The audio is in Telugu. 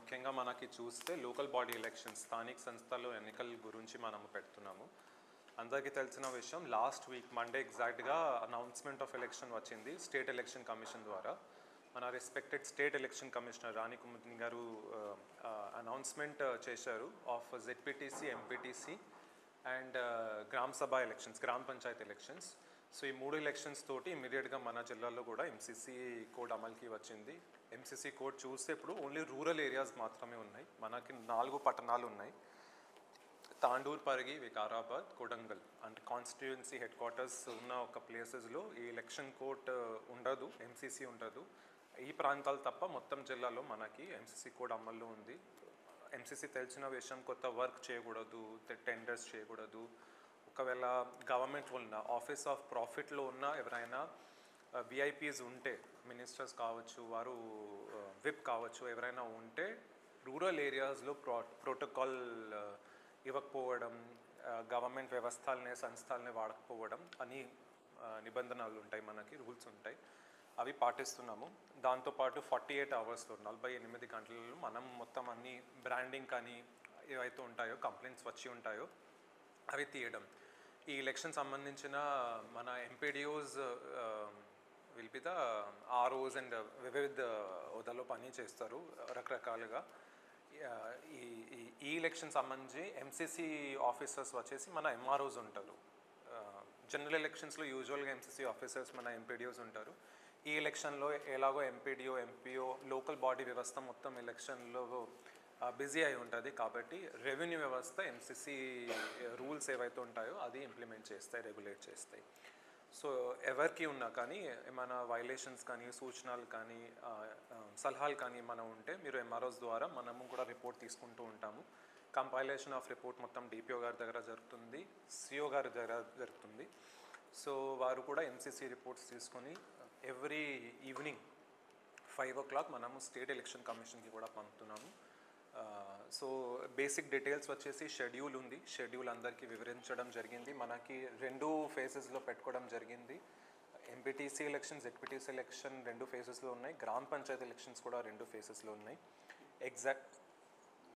ముఖ్యంగా మనకి చూస్తే లోకల్ బాడీ ఎలక్షన్స్ స్థానిక సంస్థలు ఎన్నికల గురించి మనము పెడుతున్నాము. అందరికీ తెలిసిన విషయం, లాస్ట్ వీక్ మండే ఎగ్జాక్ట్గా అనౌన్స్మెంట్ ఆఫ్ ఎలక్షన్ వచ్చింది స్టేట్ ఎలక్షన్ కమిషన్ ద్వారా. మన రెస్పెక్టెడ్ స్టేట్ ఎలక్షన్ కమిషనర్ రాణి కుముదిని గారు అనౌన్స్మెంట్ చేశారు ఆఫ్ జెడ్పీటీసీ, ఎంపీటీసీ అండ్ గ్రామ సభ ఎలక్షన్స్, గ్రామ పంచాయతీ ఎలక్షన్స్. సో ఈ 3 ఎలక్షన్స్ తోటి ఇమీడియట్గా మన జిల్లాలో కూడా ఎంసీసీ కోడ్ అమలుకి వచ్చింది. ఎంసీసీ కోడ్ చూస్తే ఇప్పుడు ఓన్లీ రూరల్ ఏరియాస్ మాత్రమే ఉన్నాయి. మనకి 4 పట్టణాలు ఉన్నాయి: తాండూర్, పరిగి, వికారాబాద్, కొడంగల్. అంటే కాన్స్టిట్యుయెన్సీ హెడ్ క్వార్టర్స్ ఉన్న ఒక ప్లేసెస్లో ఈ ఎలక్షన్ కోడ్ ఉండదు, ఎంసీసీ ఉండదు. ఈ ప్రాంతాలు తప్ప మొత్తం జిల్లాలో మనకి ఎంసీసీ కోడ్ అమల్లో ఉంది. ఎంసీసీ తెలిసిన విషయం, కొత్త వర్క్ చేయకూడదు, టెండర్స్ చేయకూడదు. ఒకవేళ గవర్నమెంట్ ఉన్న ఆఫీస్ ఆఫ్ ప్రాఫిట్లో ఉన్న ఎవరైనా విఐపీస్ ఉంటే, మినిస్టర్స్ కావచ్చు, వారు విప్ కావచ్చు, ఎవరైనా ఉంటే రూరల్ ఏరియాస్లో ప్రోటోకాల్ ఇవ్వకపోవడం, గవర్నమెంట్ వ్యవస్థల్ని, సంస్థల్ని వాడకపోవడం అని నిబంధనలు ఉంటాయి, మనకి రూల్స్ ఉంటాయి. అవి పాటిస్తున్నాము. దాంతోపాటు 48 అవర్స్లో 48 గంటలలో మనం మొత్తం అన్ని బ్రాండింగ్ కానీ ఏవైతే ఉంటాయో, కంప్లైంట్స్ వచ్చి ఉంటాయో అవి తీయడం. ఈ ఎలక్షన్ సంబంధించిన మన MPDOs will be the ROs and వివిధ హోదాలో పని చేస్తారు రకరకాలుగా. ఈ ఎలక్షన్ సంబంధించి ఎంసీసీ ఆఫీసర్స్ వచ్చేసి మన ఎంఆర్ఓస్ ఉంటారు. జనరల్ ఎలక్షన్స్లో యూజువల్గా ఎంసీసీ ఆఫీసర్స్ మన ఎంపీడీఓస్ ఉంటారు. ఈ ఎలక్షన్లో ఎలాగో ఎంపీడీఓ, ఎంపీఓ, లోకల్ బాడీ వ్యవస్థ మొత్తం ఎలక్షన్లో బిజీ అయి ఉంటుంది. కాబట్టి రెవెన్యూ వ్యవస్థ ఎంసీసీ రూల్స్ ఏవైతే ఉంటాయో అది ఇంప్లిమెంట్ చేస్తాయి, రెగ్యులేట్ చేస్తాయి. సో ఎవరికి ఉన్నా కానీ ఏమైనా వైలేషన్స్ కానీ, సూచనలు కానీ, సలహాలు కానీ మనం ఉంటే మీరు ఎంఆర్ఓస్ ద్వారా మనము కూడా రిపోర్ట్ తీసుకుంటూ ఉంటాము. కంపైలేషన్ ఆఫ్ రిపోర్ట్ మొత్తం డిపిఓ గారి దగ్గర జరుగుతుంది, సిఓ గారి దగ్గర జరుగుతుంది. సో వారు కూడా ఎంసీసీ రిపోర్ట్స్ తీసుకొని ఎవ్రీ ఈవినింగ్ 5 o'clock మనము స్టేట్ ఎలక్షన్ కమిషన్కి కూడా పంపుతున్నాము. సో బేసిక్ డీటెయిల్స్ వచ్చేసి షెడ్యూల్ ఉంది, షెడ్యూల్ అందరికీ వివరించడం జరిగింది. మనకి 2 phases పెట్టుకోవడం జరిగింది. MPTC election, ZPTC election 2 phases ఉన్నాయి. గ్రామ పంచాయతీ ఎలక్షన్స్ కూడా 2 phases ఉన్నాయి. ఎగ్జాక్ట్